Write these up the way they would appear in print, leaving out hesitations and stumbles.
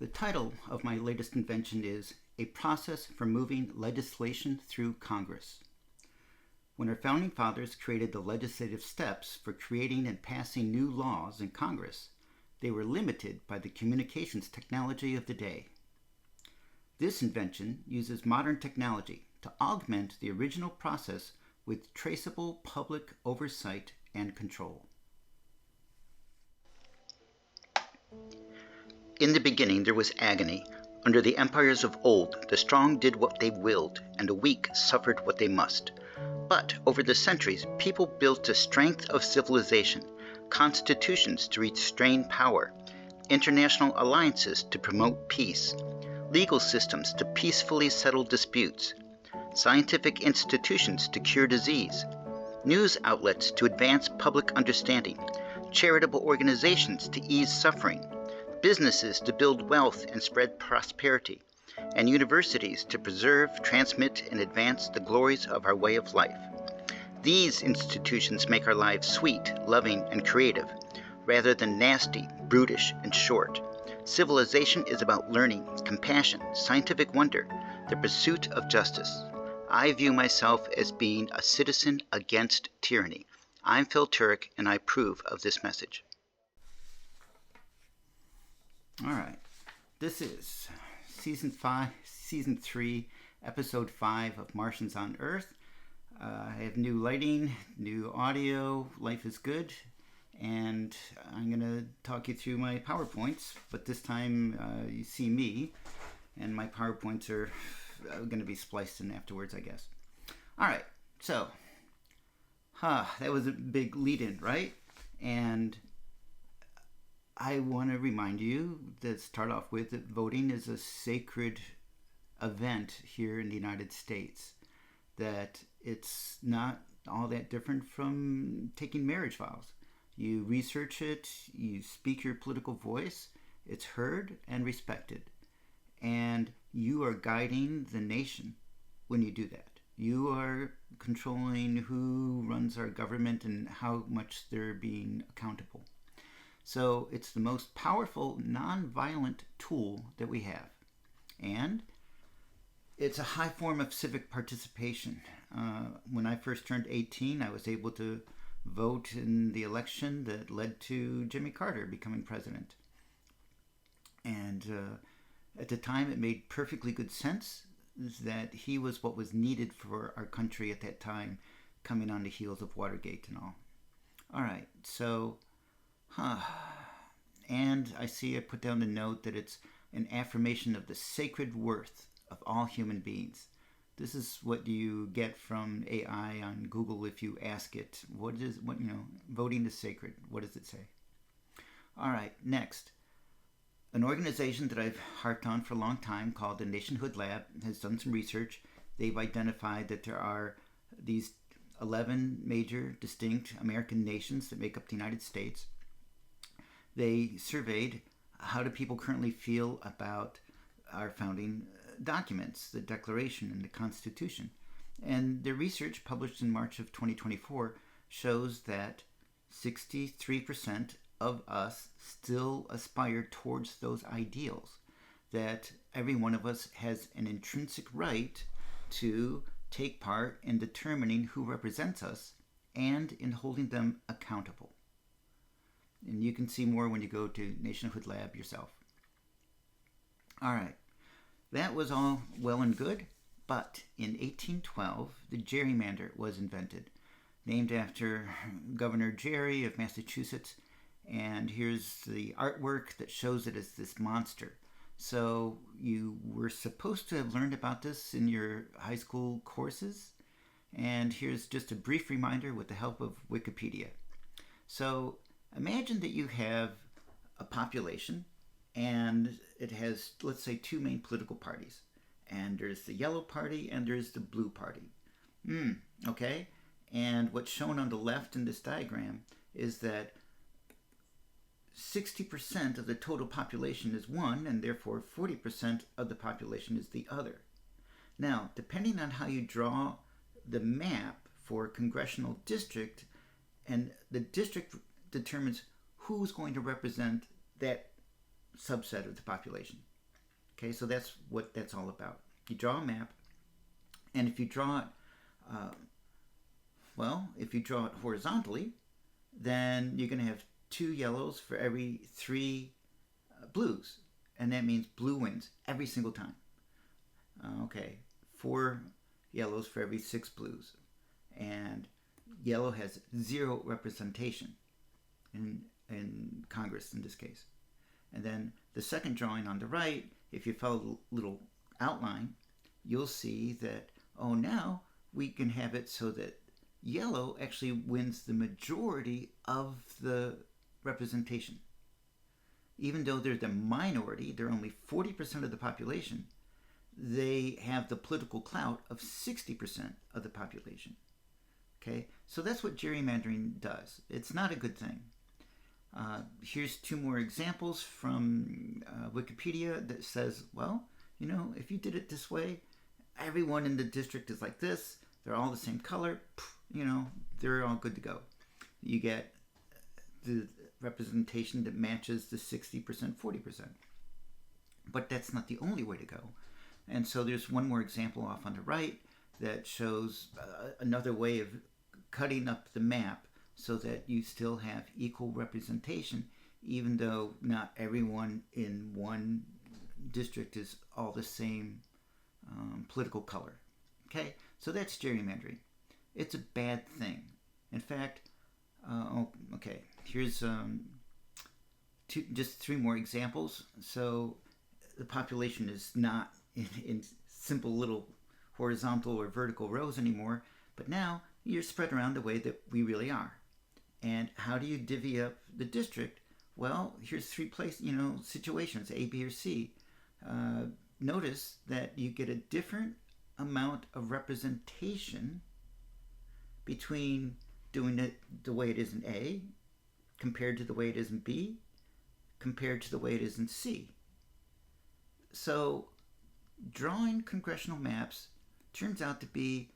The title of my latest invention is A Process for Moving Legislation Through Congress. When our founding fathers created the legislative steps for creating and passing new laws in Congress, they were limited by the communications technology of the day. This invention uses modern technology to augment the original process with traceable public oversight and control. In the beginning there was agony. Under the empires of old, the strong did what they willed, and the weak suffered what they must. But over the centuries, people built the strength of civilization, constitutions to restrain power, international alliances to promote peace, legal systems to peacefully settle disputes, scientific institutions to cure disease, news outlets to advance public understanding, charitable organizations to ease suffering, businesses to build wealth and spread prosperity, and universities to preserve, transmit, and advance the glories of our way of life. These institutions make our lives sweet, loving, and creative, rather than nasty, brutish, and short. Civilization is about learning, compassion, scientific wonder, the pursuit of justice. I view myself as being a citizen against tyranny. I'm Phil Turek, and I approve of this message. All right, this is Season 3, Episode 5 of Martians on Earth. I have new lighting, new audio, life is good, and I'm going to talk you through my PowerPoints, but this time you see me, and my PowerPoints are going to be spliced in afterwards, I guess. All right, so, that was a big lead-in, right? And I want to remind you to start off with that voting is a sacred event here in the United States, that it's not all that different from taking marriage vows. You research it, you speak your political voice, it's heard and respected, and you are guiding the nation when you do that. You are controlling who runs our government and how much they're being accountable. So it's the most powerful non-violent tool that we have. And it's a high form of civic participation. When I first turned 18, I was able to vote in the election that led to Jimmy Carter becoming president. And at the time, it made perfectly good sense that he was what was needed for our country at that time, coming on the heels of Watergate and all. All right, so... And I see I put down the note that it's an affirmation of the sacred worth of all human beings. This is what you get from AI on Google if you ask it, voting is sacred. What does it say? All right, next. An organization that I've harped on for a long time called the Nationhood Lab has done some research. They've identified that there are these 11 major distinct American nations that make up the United States. They surveyed how do people currently feel about our founding documents, the Declaration and the Constitution. And their research, published in March of 2024, shows that 63% of us still aspire towards those ideals, that every one of us has an intrinsic right to take part in determining who represents us and in holding them accountable. And you can see more when you go to Nationhood Lab yourself. All right. That was all well and good, but in 1812, the gerrymander was invented, named after Governor Gerry of Massachusetts. And here's the artwork that shows it as this monster. So you were supposed to have learned about this in your high school courses. And here's just a brief reminder with the help of Wikipedia. So imagine that you have a population and it has, let's say, two main political parties. And there's the yellow party and there's the blue party. Okay? And what's shown on the left in this diagram is that 60% of the total population is one, and therefore 40% of the population is the other. Now, depending on how you draw the map for a congressional district, and the district determines who's going to represent that subset of the population. Okay, so that's what that's all about. You draw a map, and if you draw it, if you draw it horizontally, then you're going to have 2 yellows for every 3 blues, and that means blue wins every single time. 4 yellows for every 6 blues, and yellow has 0 representation in Congress in this case. And then the second drawing on the right, if you follow the little outline, you'll see that, now we can have it so that yellow actually wins the majority of the representation. Even though they're the minority, they're only 40% of the population, they have the political clout of 60% of the population. Okay, so that's what gerrymandering does. It's not a good thing. Here's 2 more examples from Wikipedia that says, if you did it this way, everyone in the district is like this, they're all the same color, they're all good to go. You get the representation that matches the 60%, 40%. But that's not the only way to go. And so there's one more example off on the right that shows another way of cutting up the map so that you still have equal representation, even though not everyone in one district is all the same political color. Okay, so that's gerrymandering. It's a bad thing. In fact, here's just 3 more examples. So the population is not in simple little horizontal or vertical rows anymore, but now you're spread around the way that we really are. And how do you divvy up the district? Well, here's 3 situations, A, B, or C. Notice that you get a different amount of representation between doing it the way it is in A compared to the way it is in B compared to the way it is in C. So drawing congressional maps turns out to be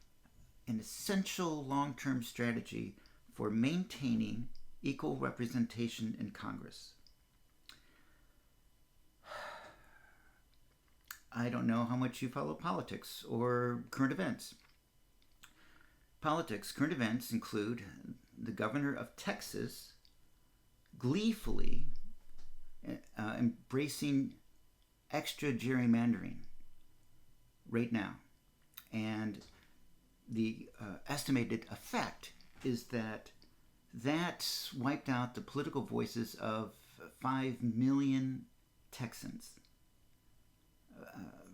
an essential long-term strategy for maintaining equal representation in Congress. I don't know how much you follow politics or current events. Politics, current events include the governor of Texas gleefully embracing extra gerrymandering right now. And the estimated effect is that that's wiped out the political voices of 5 million Texans,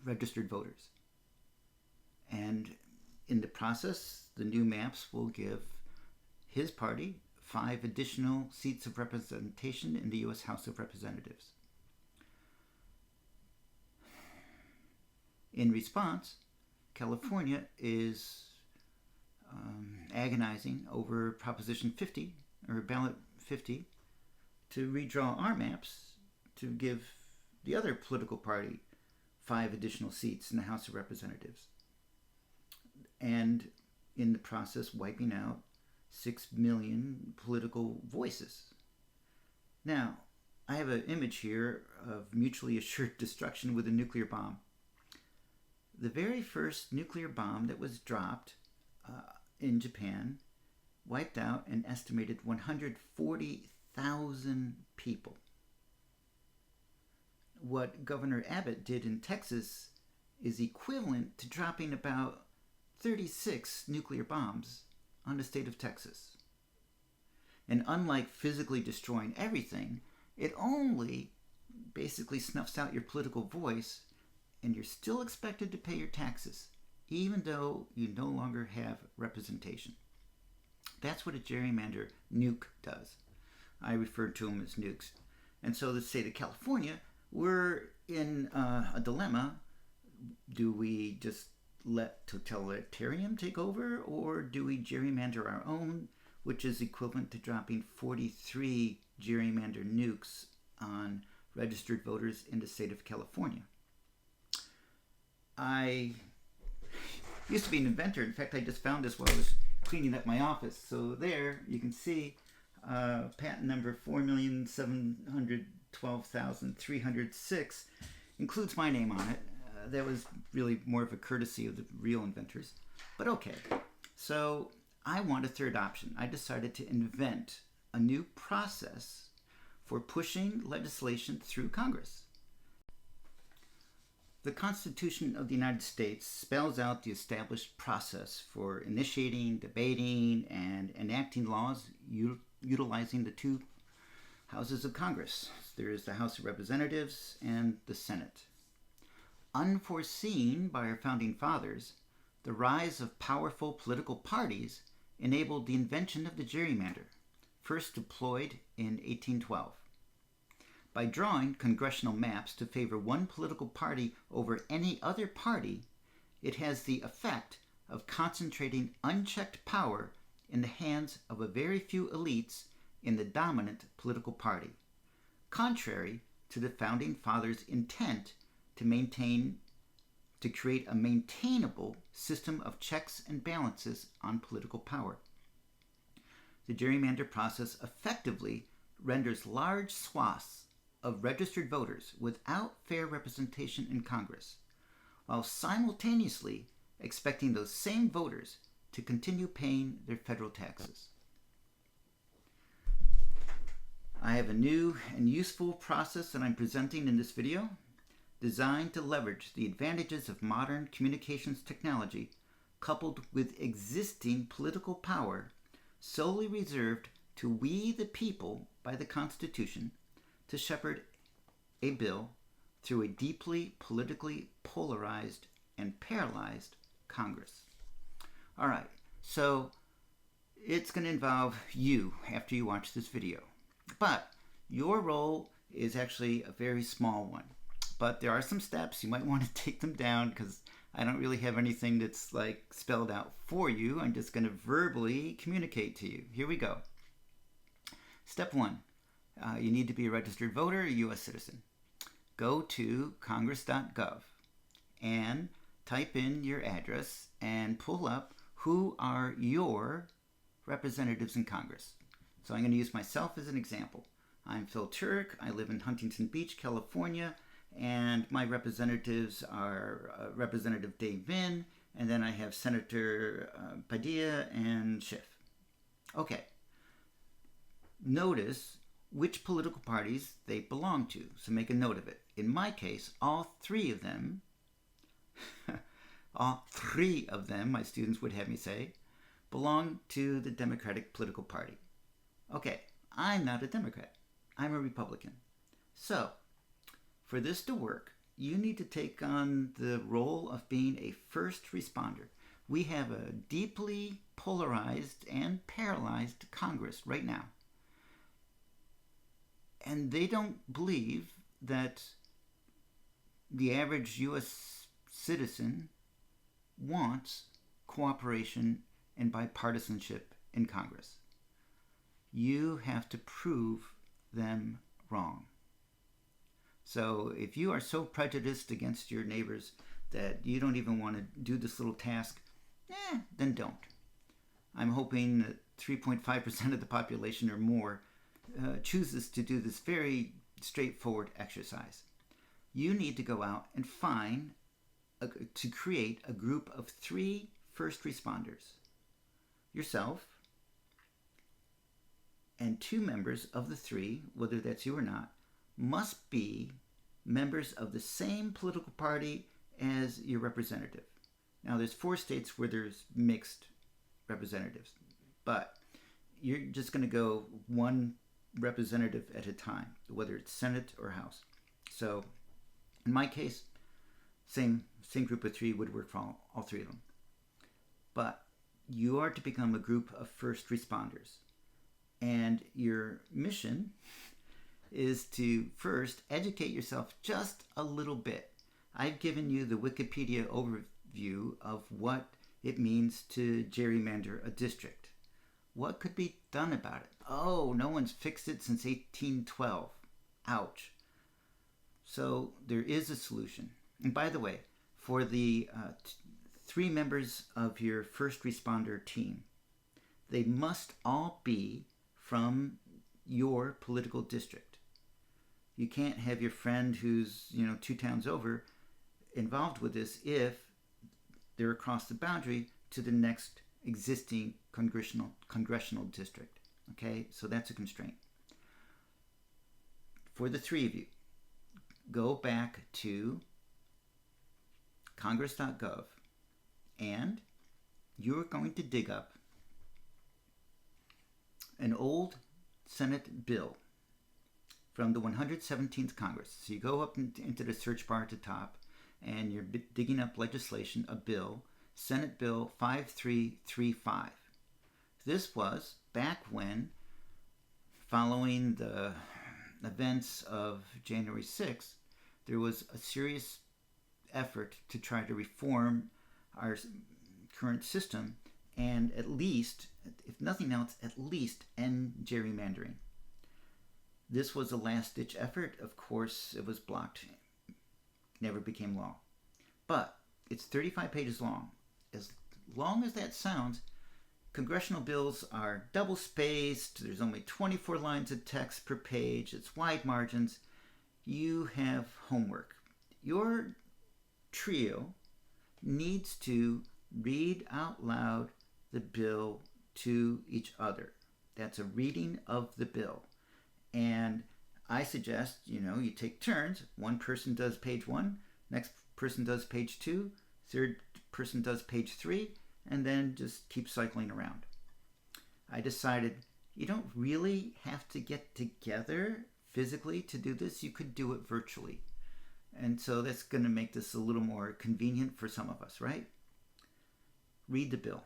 registered voters. And in the process, the new maps will give his party 5 additional seats of representation in the U.S. House of Representatives. In response, California is agonizing over Proposition 50, or Ballot 50, to redraw our maps to give the other political party 5 additional seats in the House of Representatives. And in the process, wiping out 6 million political voices. Now, I have an image here of mutually assured destruction with a nuclear bomb. The very first nuclear bomb that was dropped in Japan wiped out an estimated 140,000 people. What Governor Abbott did in Texas is equivalent to dropping about 36 nuclear bombs on the state of Texas. And unlike physically destroying everything, it only basically snuffs out your political voice, and you're still expected to pay your taxes, even though you no longer have representation. That's what a gerrymander nuke does. I refer to them as nukes. And so the state of California, we're in a dilemma. Do we just let totalitarian take over, or do we gerrymander our own, which is equivalent to dropping 43 gerrymander nukes on registered voters in the state of California? I used to be an inventor. In fact, I just found this while I was cleaning up my office. So there you can see patent number 4,712,306. includes my name on it. That was really more of a courtesy of the real inventors. But okay, so I want a third option. I decided to invent a new process for pushing legislation through Congress. The Constitution of the United States spells out the established process for initiating, debating, and enacting laws utilizing the two houses of Congress. There is the House of Representatives and the Senate. Unforeseen by our founding fathers, the rise of powerful political parties enabled the invention of the gerrymander, first deployed in 1812. By drawing congressional maps to favor one political party over any other party, it has the effect of concentrating unchecked power in the hands of a very few elites in the dominant political party, contrary to the founding fathers' intent to create a maintainable system of checks and balances on political power. The gerrymander process effectively renders large swaths of registered voters without fair representation in Congress, while simultaneously expecting those same voters to continue paying their federal taxes. I have a new and useful process that I'm presenting in this video, designed to leverage the advantages of modern communications technology coupled with existing political power solely reserved to we the people by the Constitution to shepherd a bill through a deeply politically polarized and paralyzed Congress. All right, so it's going to involve you after you watch this video. But your role is actually a very small one. But there are some steps. You might want to take them down because I don't really have anything that's like spelled out for you. I'm just going to verbally communicate to you. Here we go. Step 1. You need to be a registered voter, a U.S. citizen. Go to congress.gov and type in your address and pull up who are your representatives in Congress. So I'm going to use myself as an example. I'm Phil Turek. I live in Huntington Beach, California, and my representatives are Representative Dave Vinn, and then I have Senator Padilla and Schiff. Okay. Notice which political parties they belong to, so make a note of it. In my case, all three of them, my students would have me say, belong to the Democratic political party. Okay, I'm not a Democrat. I'm a Republican. So, for this to work, you need to take on the role of being a first responder. We have a deeply polarized and paralyzed Congress right now. And they don't believe that the average U.S. citizen wants cooperation and bipartisanship in Congress. You have to prove them wrong. So if you are so prejudiced against your neighbors that you don't even want to do this little task, then don't. I'm hoping that 3.5% of the population or more chooses to do this very straightforward exercise. You need to go out and to create a group of 3 first responders. Yourself and 2 members of the 3, whether that's you or not, must be members of the same political party as your representative. Now, there's 4 states where there's mixed representatives, but you're just going to go one representative at a time, whether it's Senate or House. So, in my case, same group of 3 would work for all 3 of them. But you are to become a group of first responders. And your mission is to first educate yourself just a little bit. I've given you the Wikipedia overview of what it means to gerrymander a district. What could be done about it? Oh, no one's fixed it since 1812. Ouch. So there is a solution. And by the way, for the 3 members of your first responder team, they must all be from your political district. You can't have your friend who's, 2 towns over involved with this if they're across the boundary to the next existing congressional district. Okay, so that's a constraint. For the three of you, go back to congress.gov and you're going to dig up an old Senate bill from the 117th Congress. So you go up into the search bar at the top and you're digging up legislation, a bill, Senate Bill 5335. This was back when, following the events of January 6th, there was a serious effort to try to reform our current system and at least, if nothing else, at least end gerrymandering. This was a last-ditch effort. Of course, it was blocked. Never became law. But it's 35 pages long. As long as that sounds, congressional bills are double-spaced. There's only 24 lines of text per page. It's wide margins. You have homework. Your trio needs to read out loud the bill to each other. That's a reading of the bill. And I suggest, you take turns. One person does page 1, next person does page 2, third person does page 3, and then just keep cycling around. I decided you don't really have to get together physically to do this. You could do it virtually. And so that's going to make this a little more convenient for some of us, right? Read the bill.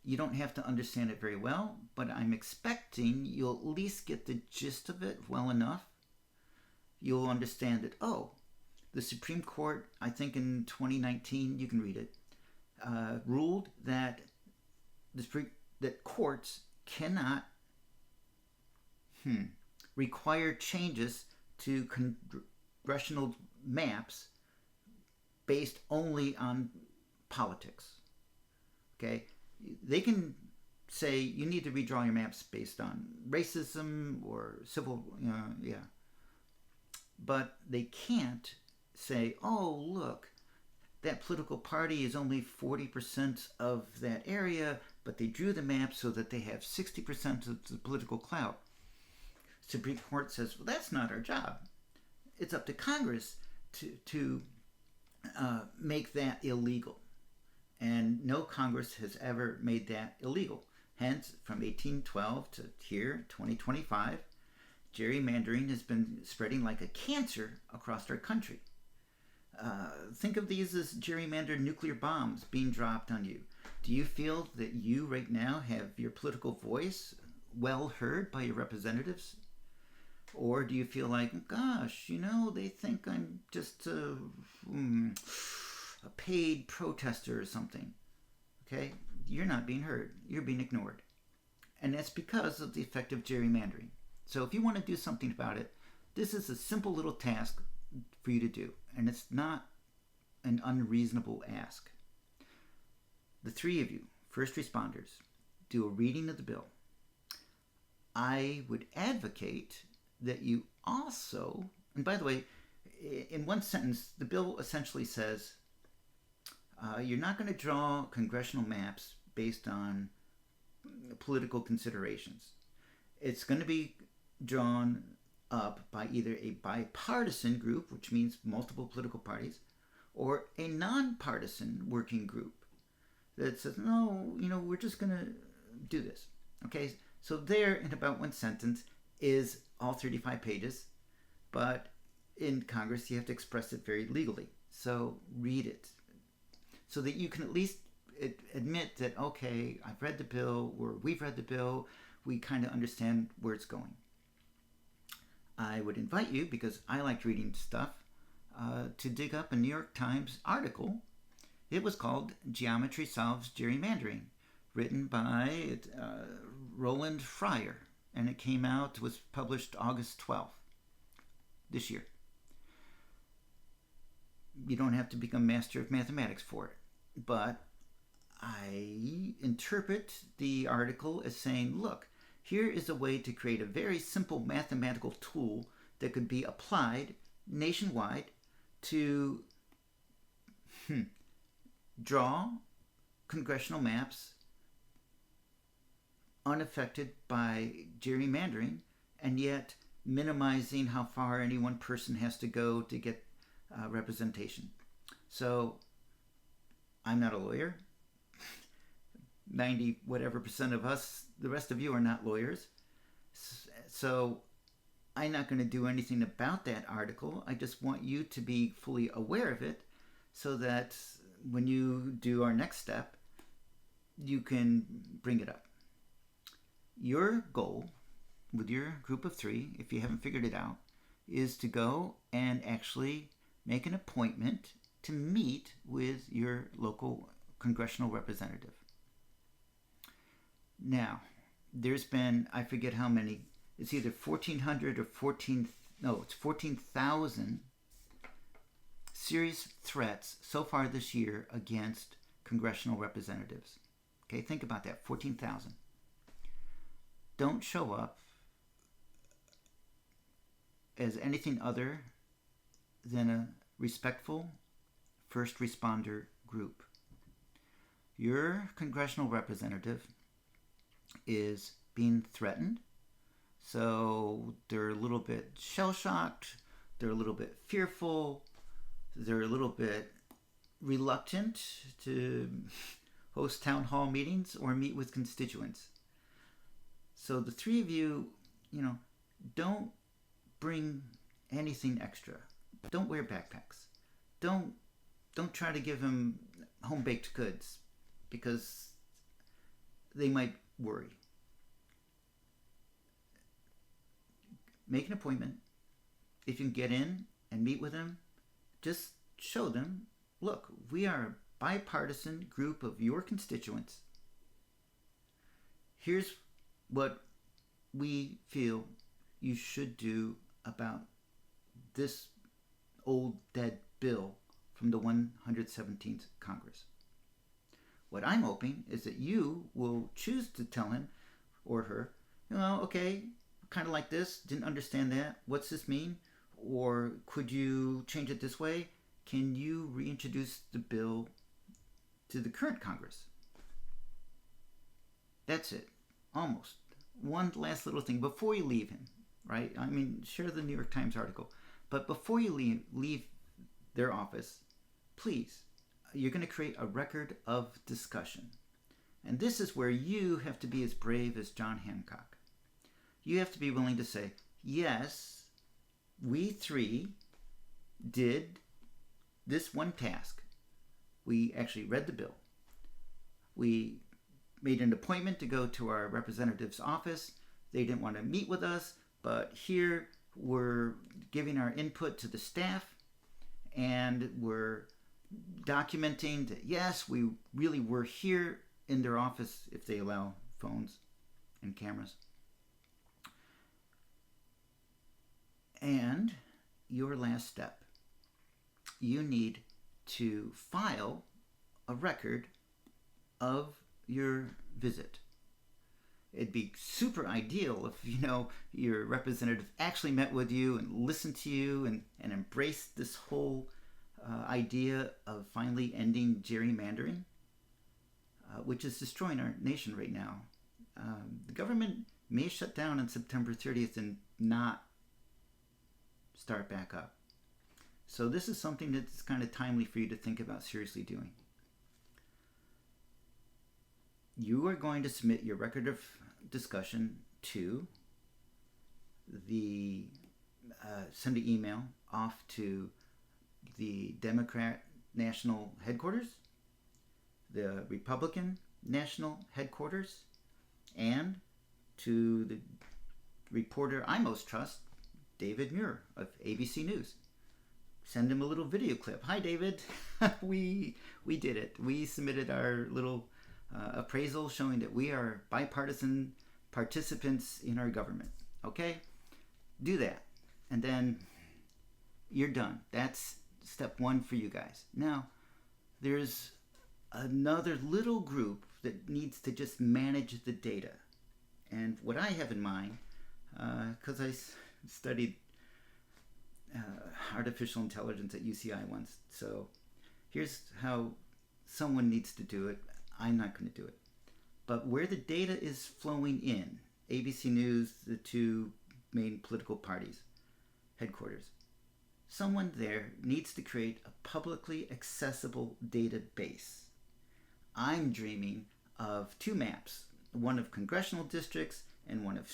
You don't have to understand it very well, but I'm expecting you'll at least get the gist of it well enough. You'll understand that, the Supreme Court, I think in 2019, you can read it, ruled that that courts cannot require changes to congressional maps based only on politics. Okay? They can say you need to redraw your maps based on racism or civil, but they can't say, look, that political party is only 40% of that area, but they drew the map so that they have 60% of the political clout. Supreme Court says, well, that's not our job. It's up to Congress to make that illegal. And no Congress has ever made that illegal. Hence, from 1812 to here, 2025, gerrymandering has been spreading like a cancer across our country. Think of these as gerrymandered nuclear bombs being dropped on you. Do you feel that you right now have your political voice well heard by your representatives? Or do you feel like, gosh, they think I'm just a paid protester or something? Okay? You're not being heard. You're being ignored. And that's because of the effect of gerrymandering. So if you want to do something about it, this is a simple little task for you to do. And it's not an unreasonable ask. The three of you, first responders, do a reading of the bill. I would advocate that you also, and by the way, in one sentence, the bill essentially says you're not going to draw congressional maps based on political considerations. It's going to be drawn up by either a bipartisan group, which means multiple political parties, or a nonpartisan working group that says, no, we're just going to do this. Okay, so there, in about one sentence, is all 35 pages, but in Congress you have to express it very legally. So read it so that you can at least admit that, okay, I've read the bill, or we've read the bill, we kind of understand where it's going. I would invite you, because I like reading stuff, to dig up a New York Times article. It was called Geometry Solves Gerrymandering, written by Roland Fryer, and it was published August 12th this year. You don't have to become master of mathematics for it, but I interpret the article as saying, look, here is a way to create a very simple mathematical tool that could be applied nationwide to draw congressional maps unaffected by gerrymandering, and yet minimizing how far any one person has to go to get representation. So I'm not a lawyer. 90 whatever percent of us, the rest of you, are not lawyers. So I'm not going to do anything about that article. I just want you to be fully aware of it so that when you do our next step, you can bring it up. Your goal with your group of 3, if you haven't figured it out, is to go and actually make an appointment to meet with your local congressional representative. Now, there's been, I forget how many, it's either 1,400 or 14,000 serious threats so far this year against congressional representatives. Okay, think about that, 14,000. Don't show up as anything other than a respectful first responder group. Your congressional representative is being threatened, so they're a little bit shell-shocked, they're a little bit fearful, they're a little bit reluctant to host town hall meetings or meet with constituents. So the 3 of you, don't bring anything extra. Don't wear backpacks. Don't try to give them home-baked goods because they might worry. Make an appointment. If you can get in and meet with them, just show them, look, we are a bipartisan group of your constituents. Here's what we feel you should do about this old dead bill from the 117th Congress. What I'm hoping is that you will choose to tell him or her, okay, kind of like this, didn't understand that, what's this mean? Or could you change it this way? Can you reintroduce the bill to the current Congress? That's it, almost. One last little thing before you leave him, right? I mean, share the New York Times article. But before you leave their office, please, you're going to create a record of discussion. And this is where you have to be as brave as John Hancock. You have to be willing to say, yes, we 3 did this one task. We actually read the bill. We made an appointment to go to our representative's office. They didn't want to meet with us, but here we're giving our input to the staff, and we're documenting that, yes, we really were here in their office, if they allow phones and cameras. And your last step, you need to file a record of your visit. It'd be super ideal if your representative actually met with you and listened to you and embraced this whole idea of finally ending gerrymandering, which is destroying our nation right now. The government may shut down on September 30th and not start back up. So this is something that's kind of timely for you to think about seriously doing. You are going to submit your record of discussion to the send an email off to the Democrat National Headquarters, the Republican National Headquarters, and to the reporter I most trust, David Muir of ABC News. Send him a little video clip. Hi, David. we did it. We submitted our little appraisal showing that we are bipartisan participants in our government. Okay? Do that. And then you're done. That's step 1 for you guys. Now, there's another little group that needs to just manage the data. And what I have in mind, because I studied artificial intelligence at UCI once. So here's how someone needs to do it. I'm not going to do it. But where the data is flowing in, ABC News, the two main political parties, headquarters, someone there needs to create a publicly accessible database. I'm dreaming of two maps, one of congressional districts and one of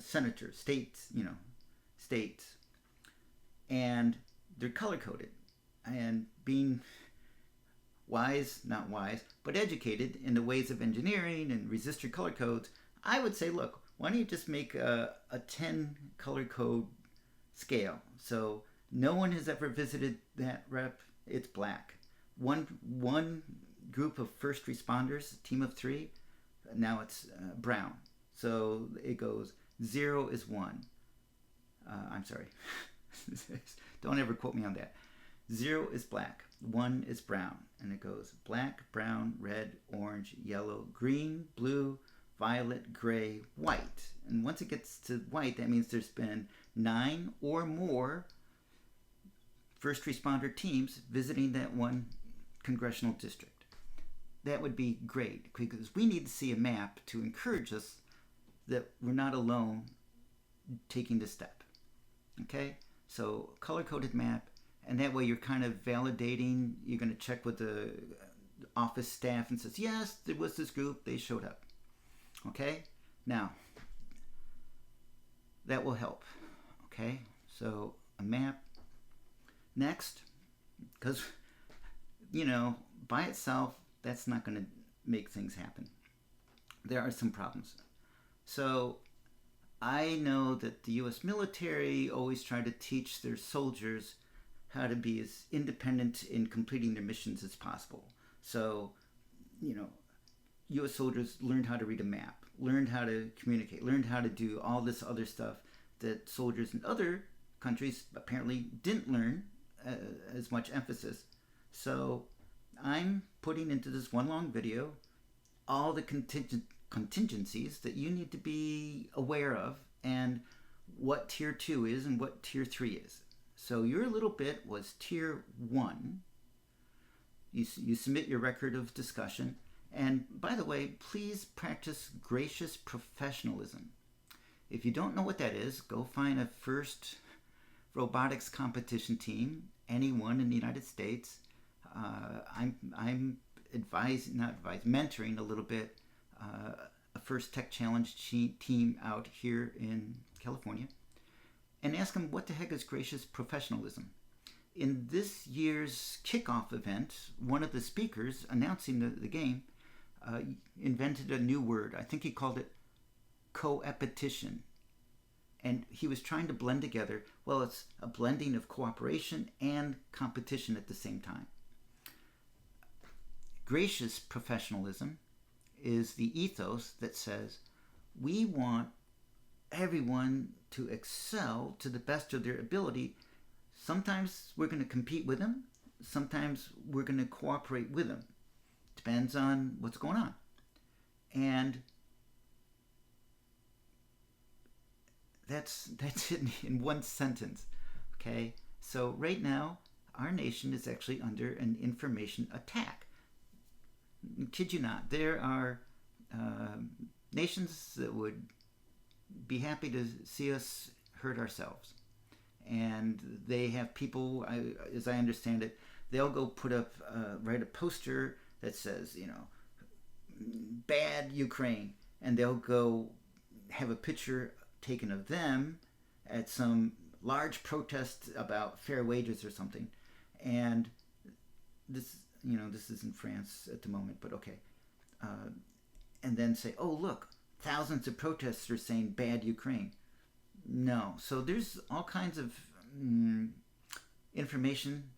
senators, states, states. And they're color-coded. And being wise, not wise, but educated in the ways of engineering and resistor color codes, I would say, look, why don't you just make a 10 color code scale? So no one has ever visited that rep. It's black. One group of first responders, a team of 3, now it's brown. So it goes 0 is 1. I'm sorry. Don't ever quote me on that. 0 is black. 1 is brown. And it goes black, brown, red, orange, yellow, green, blue, violet, gray, white. And once it gets to white, that means there's been 9 or more first responder teams visiting that one congressional district. That would be great, because we need to see a map to encourage us that we're not alone taking this step. Okay? So color-coded map, and that way you're kind of validating. You're going to check with the office staff and says, yes, there was this group, they showed up. Okay? Now, that will help. Okay? So a map. Next, because, by itself, that's not going to make things happen. There are some problems. So I know that the U.S. military always try to teach their soldiers how to be as independent in completing their missions as possible. So, U.S. soldiers learned how to read a map, learned how to communicate, learned how to do all this other stuff that soldiers in other countries apparently didn't learn as much emphasis. So I'm putting into this one long video all the contingencies that you need to be aware of, and what tier 2 is and what tier 3 is. So your little bit was tier 1. You submit your record of discussion. And by the way, please practice gracious professionalism. If you don't know what that is, go find a first robotics competition team, anyone in the United States. I'm mentoring a little bit a first tech challenge team out here in California, and ask them what the heck is gracious professionalism. In this year's kickoff event, one of the speakers announcing the game invented a new word. I think he called it coepetition. And he was trying to blend together, well, it's a blending of cooperation and competition at the same time. Gracious professionalism is the ethos that says we want everyone to excel to the best of their ability. Sometimes we're going to compete with them. Sometimes we're going to cooperate with them. Depends on what's going on. And that's it in one sentence. Okay? So right now, our nation is actually under an information attack. Kid you not, there are nations that would be happy to see us hurt ourselves. And they have people, as I understand it, they'll go put up, write a poster that says, bad Ukraine. And they'll go have a picture taken of them at some large protest about fair wages or something. And this is in France at the moment, but okay. And then say, oh, look, thousands of protesters saying bad Ukraine. No. So there's all kinds of information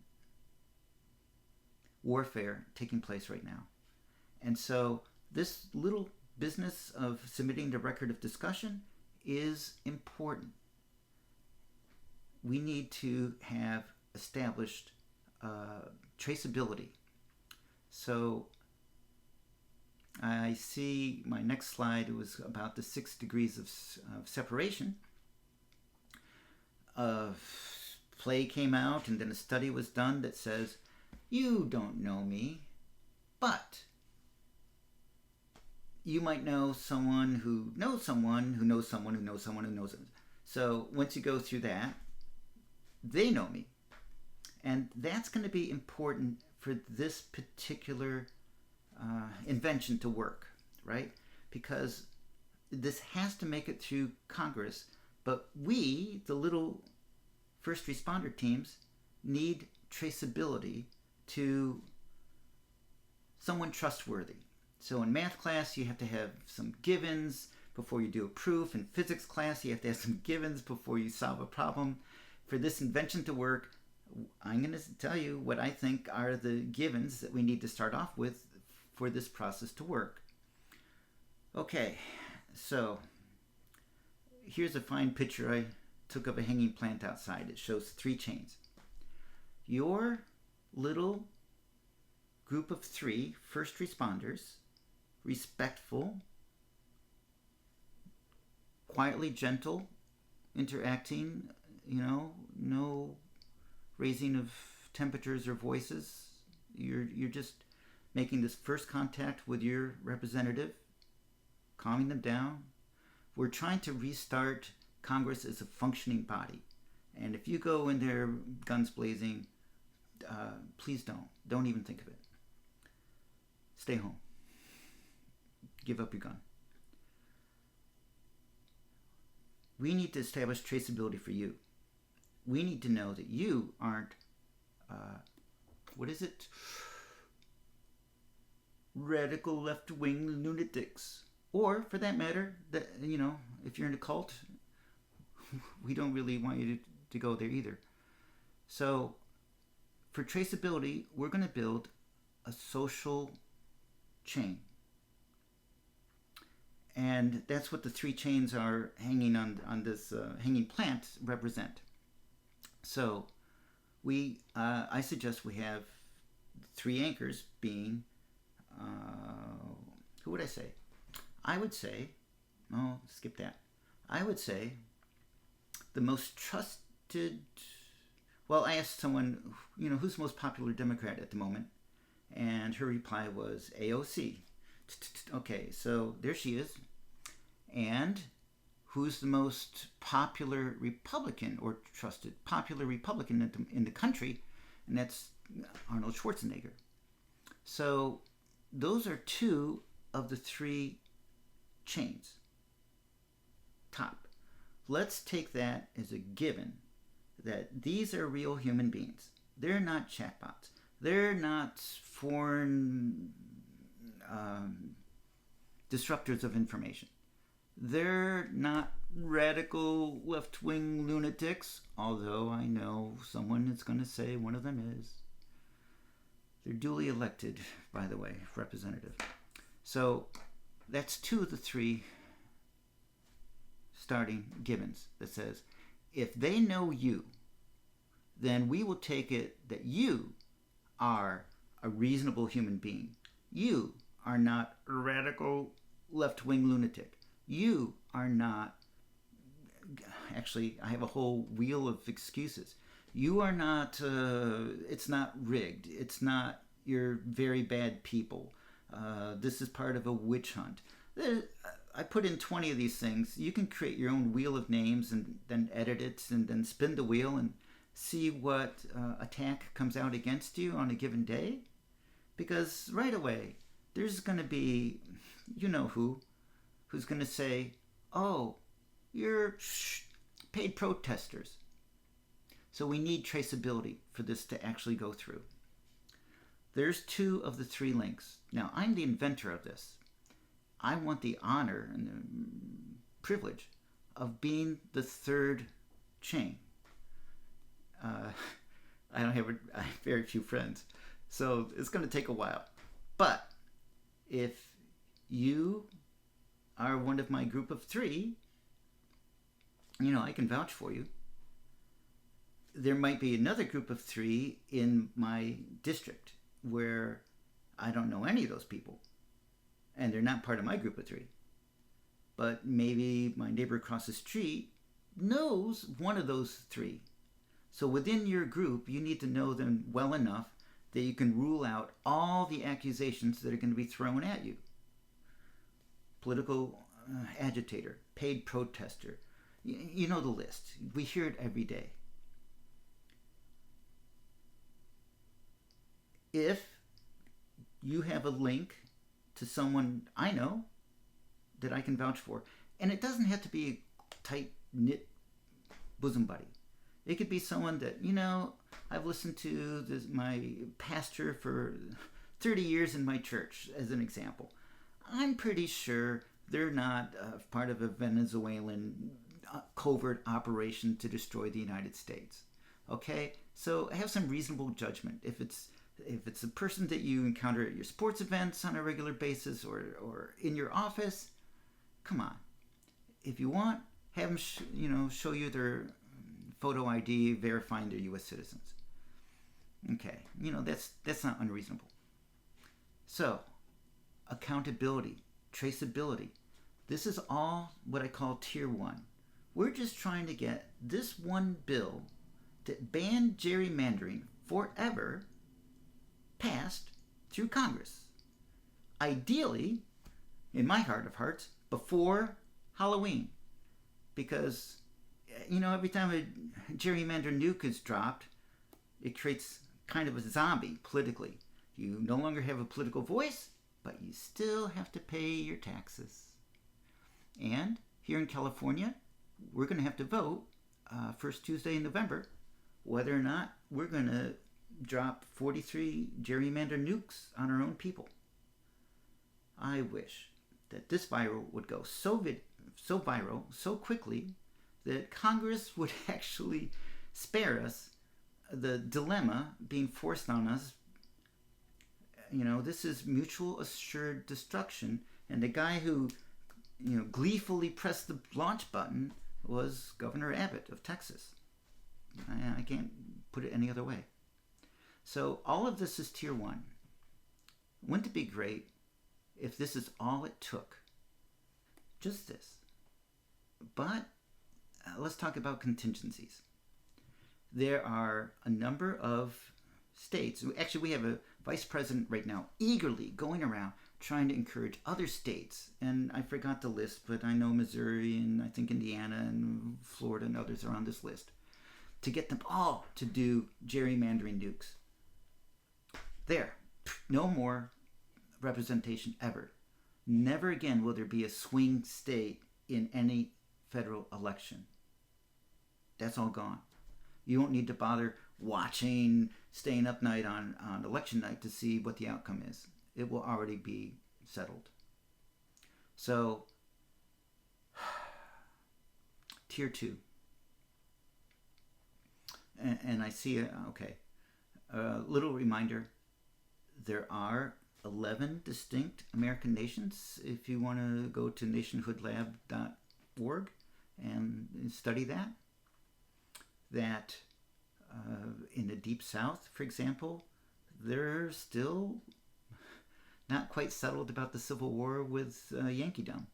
warfare taking place right now. And so this little business of submitting the record of discussion is important. We need to have established traceability. So I see my next slide was about the 6 degrees of separation of play came out and then a study was done that says, you don't know me, but you might know someone who knows someone who knows someone who knows someone who knows someone. So once you go through that, they know me. And that's going to be important for this particular invention to work, right? Because this has to make it through Congress, but we, the little first responder teams, need traceability to someone trustworthy. So in math class, you have to have some givens before you do a proof. In physics class, you have to have some givens before you solve a problem. For this invention to work, I'm going to tell you what I think are the givens that we need to start off with for this process to work. Okay, so here's a fine picture I took of a hanging plant outside. It shows 3 chains. Your little group of 3 first responders, respectful, quietly gentle, interacting, no raising of temperatures or voices. You're just making this first contact with your representative, calming them down. We're trying to restart Congress as a functioning body. And if you go in there guns blazing, please don't even think of it. Stay home. Give up your gun. We need to establish traceability for you. We need to know that you aren't, radical left-wing lunatics. Or, for that matter, that if you're in a cult, we don't really want you to go there either. So, for traceability, we're going to build a social chain. And that's what the 3 chains are hanging on this hanging plant represent. So I suggest we have 3 anchors being, who would I say? I would say, skip that. I would say the most trusted, I asked someone, who's the most popular Democrat at the moment? And her reply was AOC. Okay, so there she is. And who's the most popular Republican or trusted popular Republican in the country? And that's Arnold Schwarzenegger. So those are 2 of the 3 chains. Top. Let's take that as a given that these are real human beings. They're not chatbots. They're not foreign disruptors of information. They're not radical left-wing lunatics, although I know someone is going to say one of them is. They're duly elected, by the way, representative. So that's 2 of the 3 starting givens that says, if they know you, then we will take it that you are a reasonable human being. You are not a radical left-wing lunatic. You are not, actually, I have a whole wheel of excuses. You are not, it's not rigged. It's not, you're very bad people. This is part of a witch hunt. I put in 20 of these things. You can create your own wheel of names and then edit it and then spin the wheel and see what attack comes out against you on a given day. Because right away, there's going to be, who's going to say, oh, you're paid protesters. So we need traceability for this to actually go through. There's 2 of the 3 links. Now, I'm the inventor of this. I want the honor and the privilege of being the 3rd chain. I have very few friends, so it's going to take a while. But if you are one of my group of 3, I can vouch for you. There might be another group of 3 in my district where I don't know any of those people, and they're not part of my group of 3. But maybe my neighbor across the street knows one of those 3. So within your group, you need to know them well enough that you can rule out all the accusations that are going to be thrown at you. Political agitator, paid protester. You know the list. We hear it every day. If you have a link to someone I know that I can vouch for, and it doesn't have to be a tight-knit bosom buddy. It could be someone that, I've listened to my pastor for 30 years in my church, as an example. I'm pretty sure they're not part of a Venezuelan covert operation to destroy the United States. Okay? So have some reasonable judgment. If it's a person that you encounter at your sports events on a regular basis or in your office, come on. If you want, have them show you their photo ID verifying they're U.S. citizens. Okay, that's not unreasonable. So, accountability, traceability. This is all what I call tier 1. We're just trying to get this one bill that banned gerrymandering forever passed through Congress. Ideally, in my heart of hearts, before Halloween. Because, every time a gerrymander nuke is dropped, it creates kind of a zombie politically. You no longer have a political voice, but you still have to pay your taxes. And here in California, we're going to have to vote first Tuesday in November whether or not we're going to drop 43 gerrymander nukes on our own people. I wish that this viral would go so viral so quickly that Congress would actually spare us the dilemma being forced on us. This is mutual assured destruction, and the guy who gleefully pressed the launch button was Governor Abbott of Texas. I can't put it any other way. So all of this is tier 1. Wouldn't it be great if this is all it took? Just this. But let's talk about contingencies. There are a number of states. Actually, we have a vice president right now eagerly going around trying to encourage other states. And I forgot the list, but I know Missouri and I think Indiana and Florida and others are on this list, to get them all to do gerrymandering nukes. There. No more representation ever. Never again will there be a swing state in any federal election. That's all gone. You won't need to bother staying up night on election night to see what the outcome is. It will already be settled. So, tier 2. And I see, a little reminder, there are 11 distinct American nations. If you want to go to nationhoodlab.org and study that in the Deep South, for example, they're still not quite settled about the Civil War with Yankeedom.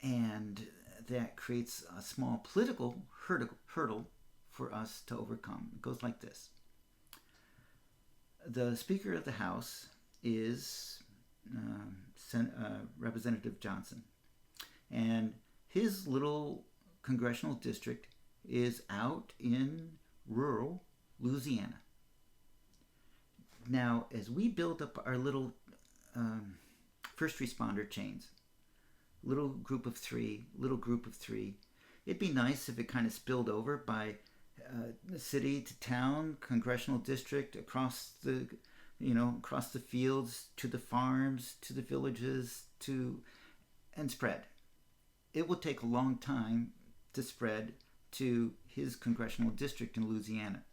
And that creates a small political hurdle for us to overcome. It goes like this. The Speaker of the House is Representative Johnson. And his little congressional district is out in rural Louisiana. Now, as we build up our little first responder chains, little group of three, it'd be nice if it kind of spilled over by city to town, congressional district, across the fields, to the farms, to the villages, and spread. It will take a long time to spread to his congressional district in Louisiana.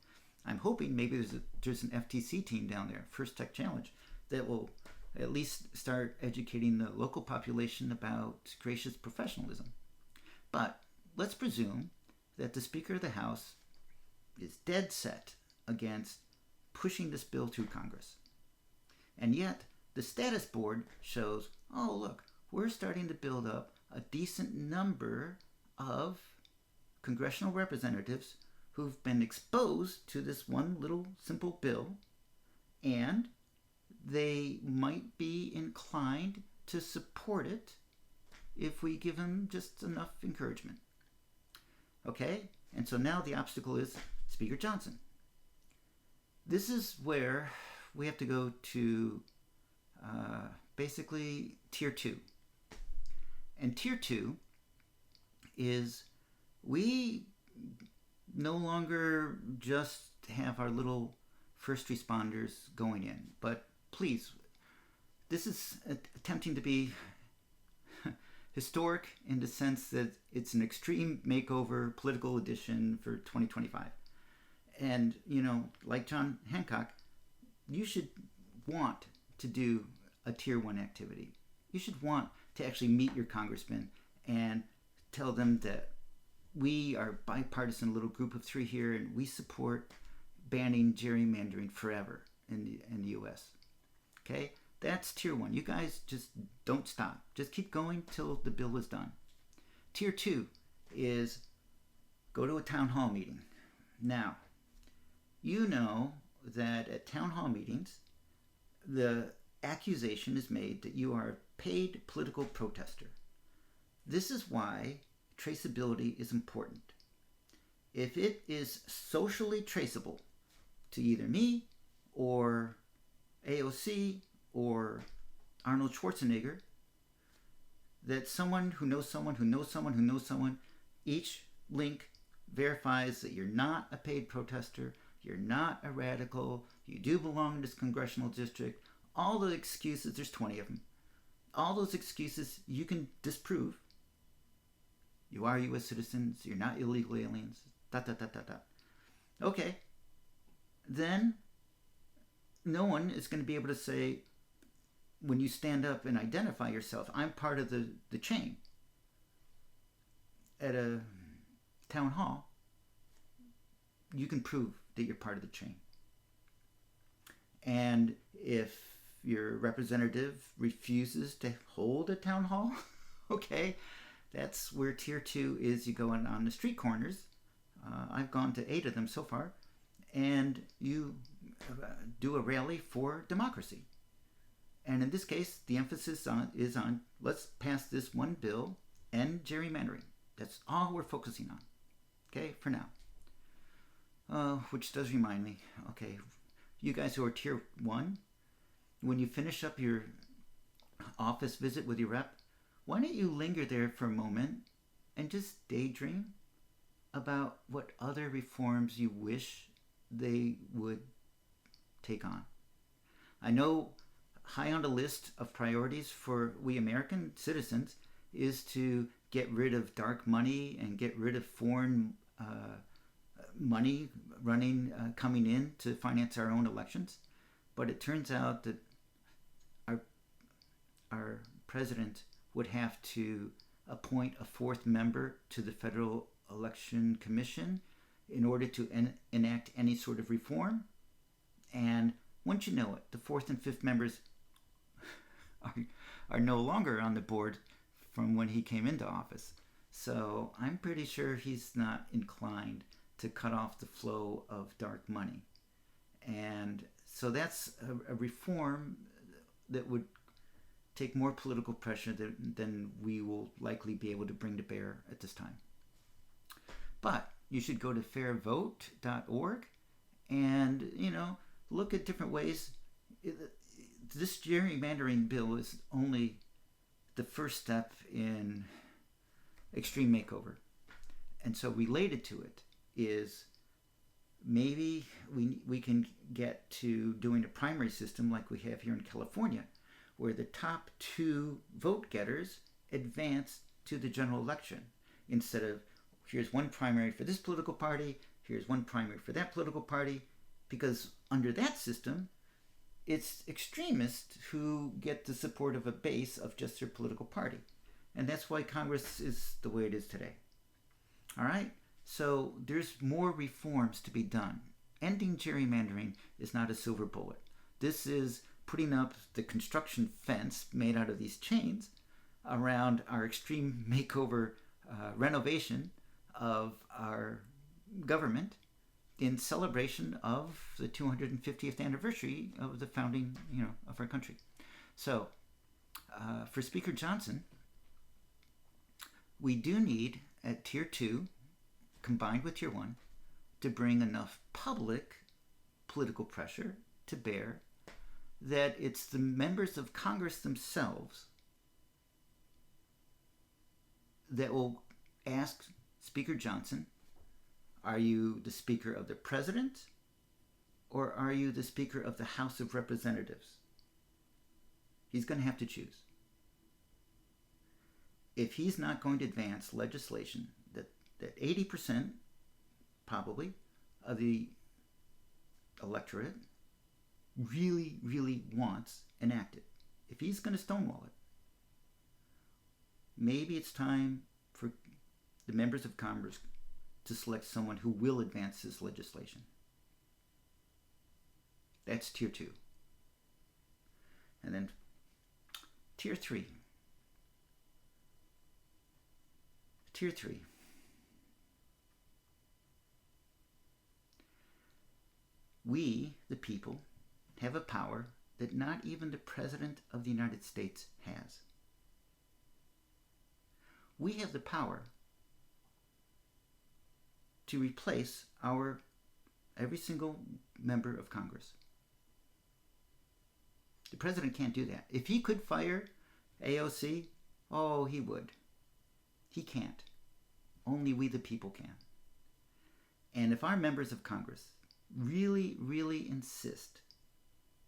I'm hoping maybe there's an FTC team down there, First Tech Challenge, that will at least start educating the local population about gracious professionalism. But let's presume that the Speaker of the House is dead set against pushing this bill through Congress. And yet, the status board shows, oh look, we're starting to build up a decent number of congressional representatives who've been exposed to this one little simple bill, and they might be inclined to support it if we give them just enough encouragement. Okay? And so now the obstacle is Speaker Johnson. This is where we have to go to basically Tier 2. And Tier 2 is we no longer just have our little first responders going in. But please, this is attempting to be historic in the sense that it's an extreme makeover political edition for 2025. And, like John Hancock, you should want to do a Tier 1 activity. You should want to actually meet your congressman and tell them that we are a bipartisan little group of 3 here, and we support banning gerrymandering forever in the U.S. Okay? That's Tier 1. You guys just don't stop. Just keep going till the bill is done. Tier 2 is go to a town hall meeting. Now, you know that at town hall meetings, the accusation is made that you are a paid political protester. This is why traceability is important. If it is socially traceable to either me or AOC or Arnold Schwarzenegger, that someone who knows someone who knows someone who knows someone, each link verifies that you're not a paid protester, you're not a radical, you do belong in this congressional district. All the excuses, there's 20 of them, all those excuses you can disprove. You are U.S. citizens, you're not illegal aliens, ... Okay, then no one is going to be able to say, when you stand up and identify yourself, I'm part of the chain. At a town hall, you can prove that you're part of the chain. And if your representative refuses to hold a town hall, okay, that's where Tier 2 is. You go on the street corners. I've gone to 8 of them so far. And you do a rally for democracy. And in this case, the emphasis is on let's pass this one bill, end gerrymandering. That's all we're focusing on. Okay, for now. Which does remind me, okay, you guys who are Tier 1, when you finish up your office visit with your rep, why don't you linger there for a moment and just daydream about what other reforms you wish they would take on. I know high on the list of priorities for we American citizens is to get rid of dark money and get rid of foreign money coming in to finance our own elections. But it turns out that our president would have to appoint a 4th member to the Federal Election Commission in order to enact any sort of reform. And once you know it, the 4th and 5th members are no longer on the board from when he came into office. So I'm pretty sure he's not inclined to cut off the flow of dark money. And so that's a reform that would take more political pressure than we will likely be able to bring to bear at this time. But you should go to fairvote.org and, look at different ways. This gerrymandering bill is only the first step in extreme makeover. And so related to it is maybe we can get to doing a primary system like we have here in California, where the top 2 vote getters advance to the general election instead of here's one primary for this political party, here's one primary for that political party, because under that system, it's extremists who get the support of a base of just their political party. And that's why Congress is the way it is today. All right? So there's more reforms to be done. Ending gerrymandering is not a silver bullet. This is putting up the construction fence made out of these chains around our extreme makeover renovation of our government in celebration of the 250th anniversary of the founding, of our country. So, for Speaker Johnson, we do need at Tier 2, combined with Tier 1, to bring enough public political pressure to bear that it's the members of Congress themselves that will ask Speaker Johnson, are you the Speaker of the President or are you the Speaker of the House of Representatives? He's going to have to choose. If he's not going to advance legislation that 80% probably of the electorate really, really wants enacted, if he's going to stonewall it, maybe it's time for the members of Congress to select someone who will advance this legislation. That's Tier 2. And then Tier 3. Tier 3. We, the people, have a power that not even the President of the United States has. We have the power to replace every single member of Congress. The President can't do that. If he could fire AOC, oh, he would. He can't. Only we the people can. And if our members of Congress really, really insist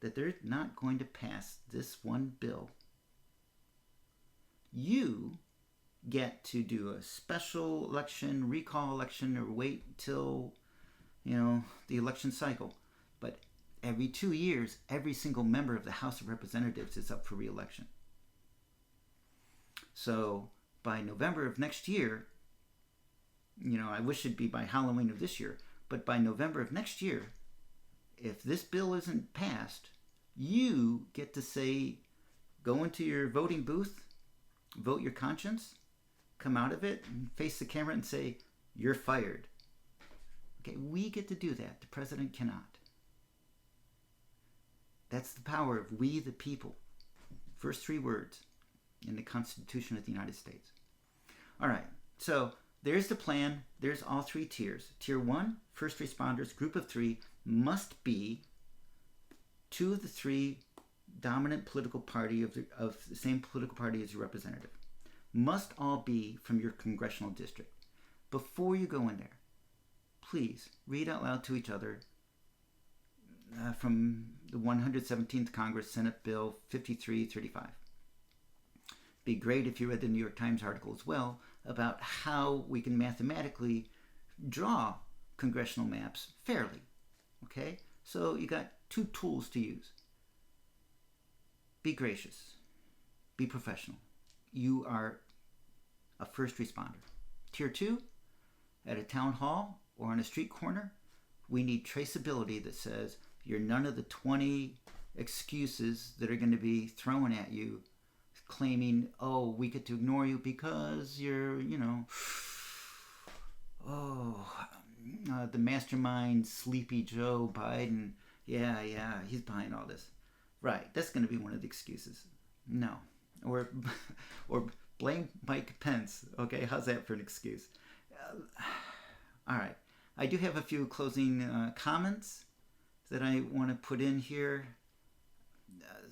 that they're not going to pass this one bill, you get to do a special election, recall election, or wait till, the election cycle. But every 2 years, every single member of the House of Representatives is up for re-election. So by November of next year, I wish it'd be by Halloween of this year, but by November of next year, if this bill isn't passed, you get to say, go into your voting booth, vote your conscience, come out of it, and face the camera and say, you're fired. Okay, we get to do that. The President cannot. That's the power of we the people. First 3 words in the Constitution of the United States. All right, so there's the plan. There's all 3 tiers. Tier 1, first responders, group of 3, must be 2 of the 3 dominant political party of the same political party as your representative. Must all be from your congressional district. Before you go in there, please read out loud to each other from the 117th Congress, Senate Bill 5335. Be great if you read the New York Times article as well about how we can mathematically draw congressional maps fairly. Okay? So you got 2 tools to use. Be gracious. Be professional. You are a first responder. Tier 2, at a town hall or on a street corner, we need traceability that says you're none of the 20 excuses that are going to be thrown at you claiming, oh, we get to ignore you because you're, the mastermind, Sleepy Joe Biden. Yeah, he's behind all this. Right, that's going to be one of the excuses. No. Or blame Mike Pence. Okay, how's that for an excuse? All right. I do have a few closing comments that I want to put in here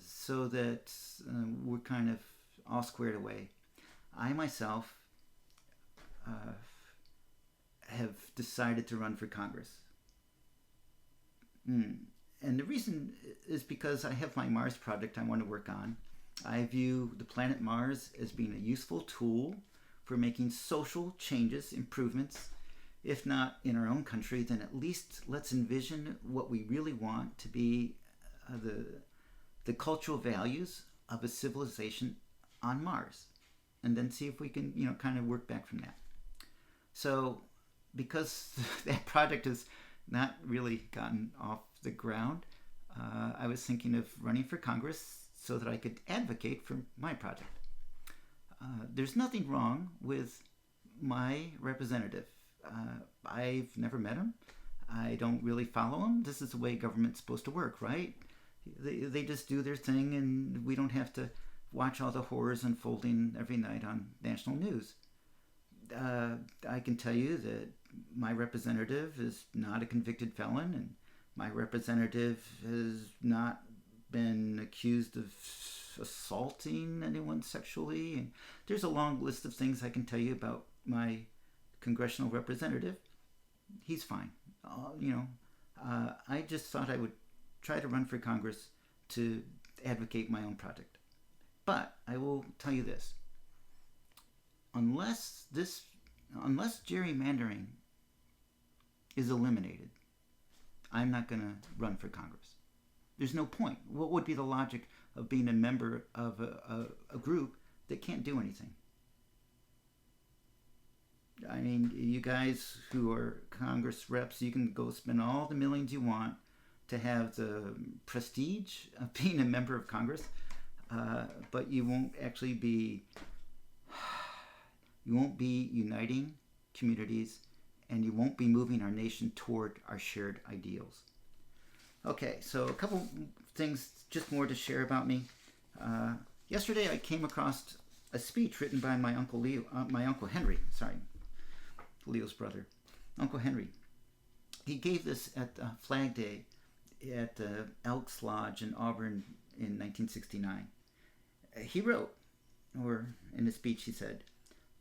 so that we're kind of all squared away. I myself have decided to run for Congress. And the reason is because I have my Mars project I want to work on. I view the planet Mars as being a useful tool for making social changes, improvements. If not in our own country, then at least let's envision what we really want to be the cultural values of a civilization on Mars, and then see if we can, kind of work back from that. So, because that project has not really gotten off the ground, I was thinking of running for Congress so that I could advocate for my project. There's nothing wrong with my representative I've never met him. I don't really follow him. This is the way government's supposed to work, right? They just do their thing, and we don't have to watch all the horrors unfolding every night on national news. I can tell you that my representative is not a convicted felon, and my representative has not been accused of assaulting anyone sexually. And there's a long list of things I can tell you about my congressional representative. He's fine. I just thought I would try to run for Congress to advocate my own project. But I will tell you this. Unless gerrymandering is eliminated, I'm not going to run for Congress. There's no point. What would be the logic of being a member of a group that can't do anything? I mean, you guys who are Congress reps, you can go spend all the millions you want to have the prestige of being a member of Congress, but you won't actually be uniting communities, and you won't be moving our nation toward our shared ideals. Okay, so a couple things just more to share about me. Yesterday I came across a speech written by my Uncle Henry, Leo's brother, Uncle Henry. He gave this at Flag Day at the Elks Lodge in Auburn in 1969. He wrote, or in his speech he said,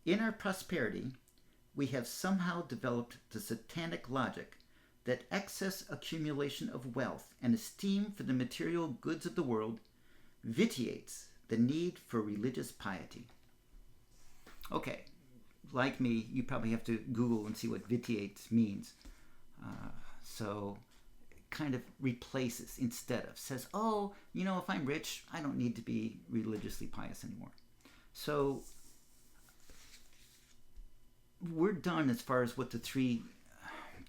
"In our prosperity, we have somehow developed the satanic logic that excess accumulation of wealth and esteem for the material goods of the world vitiates the need for religious piety." Okay, like me, you probably have to Google and see what vitiates means. So kind of replaces instead of, says, oh, if I'm rich, I don't need to be religiously pious anymore. So we're done as far as what the three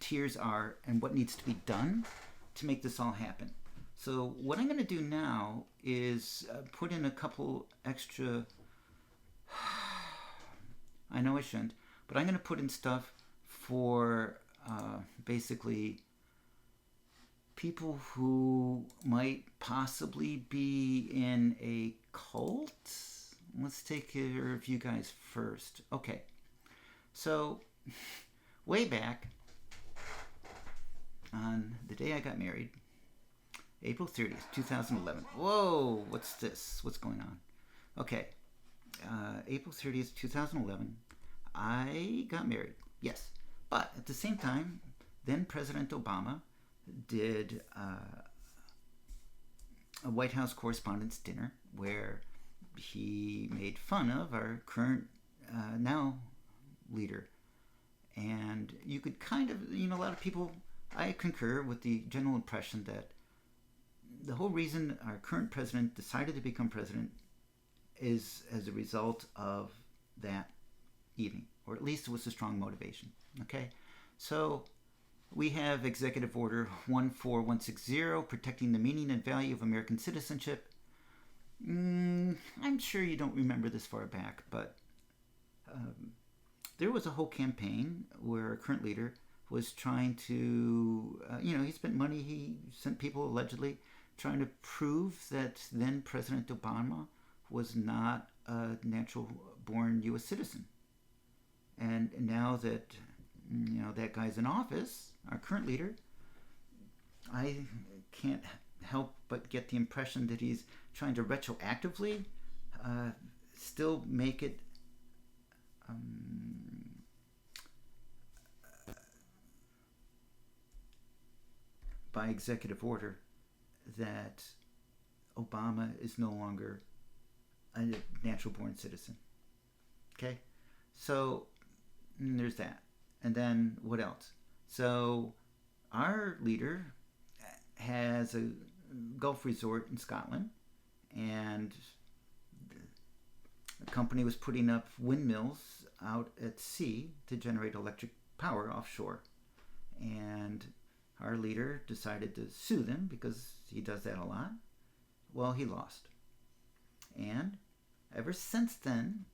tiers are and what needs to be done to make this all happen. So what I'm going to do now is put in a couple extra, I know I shouldn't, but I'm going to put in stuff for basically people who might possibly be in a cult. Let's take care of you guys first. Okay. So, way back on the day I got married, April 30th, 2011. Whoa, what's this? What's going on? Okay, April 30th, 2011, I got married. Yes, but at the same time, then President Obama did a White House Correspondents' Dinner where he made fun of our current now leader. And you could kind of, a lot of people, I concur with the general impression that the whole reason our current president decided to become president is as a result of that evening, or at least it was a strong motivation. Okay, so we have Executive Order 14160, protecting the meaning and value of American citizenship. I'm sure you don't remember this far back, but there was a whole campaign where our current leader was trying to, he spent money, he sent people allegedly trying to prove that then President Obama was not a natural-born U.S. citizen. And now that, that guy's in office, our current leader, I can't help but get the impression that he's trying to retroactively still make it by executive order that Obama is no longer a natural-born citizen. Okay? So there's that. And then what else? So our leader has a Gulf resort in Scotland, and the company was putting up windmills out at sea to generate electric power offshore. And our leader decided to sue them because he does that a lot. Well, he lost. And ever since then,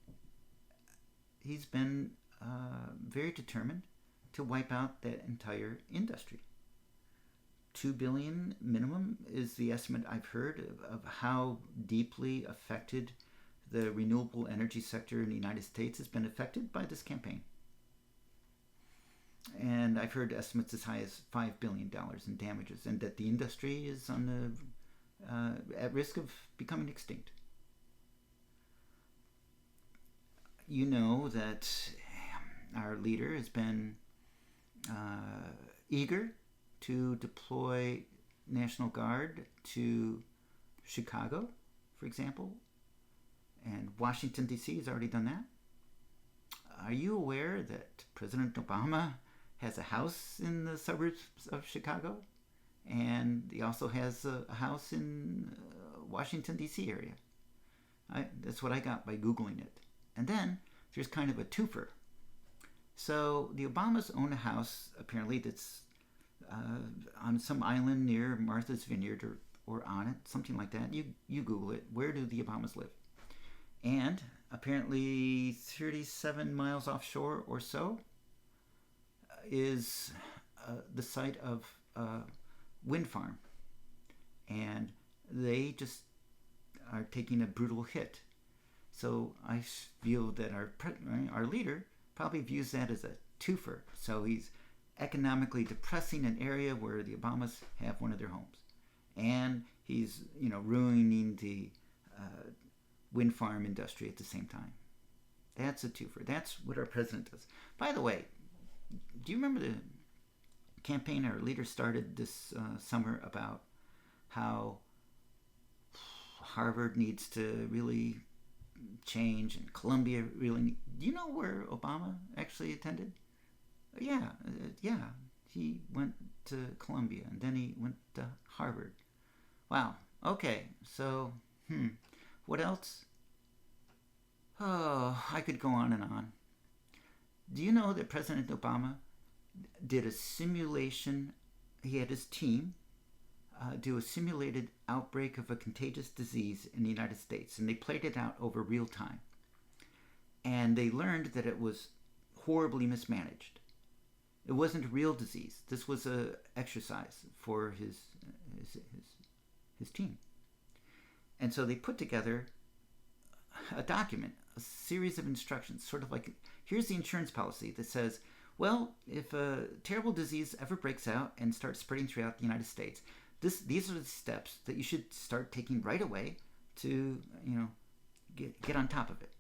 he's been very determined to wipe out that entire industry. 2 billion minimum is the estimate I've heard of how deeply affected the renewable energy sector in the United States has been affected by this campaign. And I've heard estimates as high as $5 billion in damages, and that the industry is on at risk of becoming extinct. You know that our leader has been eager to deploy National Guard to Chicago, for example, and Washington, D.C. has already done that. Are you aware that President Obama has a house in the suburbs of Chicago? And he also has a house in Washington, D.C. area. That's what I got by Googling it. And then there's kind of a twofer. So the Obamas own a house, apparently, that's on some island near Martha's Vineyard or on it, something like that. You Google it. Where do the Obamas live? And apparently 37 miles offshore or so is the site of a wind farm. And they just are taking a brutal hit. So I feel that our leader probably views that as a twofer. So he's economically depressing an area where the Obamas have one of their homes, and he's ruining the wind farm industry at the same time. That's a twofer. That's what our president does. By the way, do you remember the campaign our leader started this summer about how Harvard needs to really change and Columbia really... Do you know where Obama actually attended? Yeah, he went to Columbia and then he went to Harvard. Wow. Okay, so what else? Oh, I could go on and on. Do you know that President Obama did a simulation? He had his team do a simulated outbreak of a contagious disease in the United States, and they played it out over real time. And they learned that it was horribly mismanaged. It wasn't a real disease. This was a exercise for his team. And so they put together a document, a series of instructions, sort of like, here's the insurance policy that says, well, if a terrible disease ever breaks out and starts spreading throughout the United States, these are the steps that you should start taking right away to, get on top of it.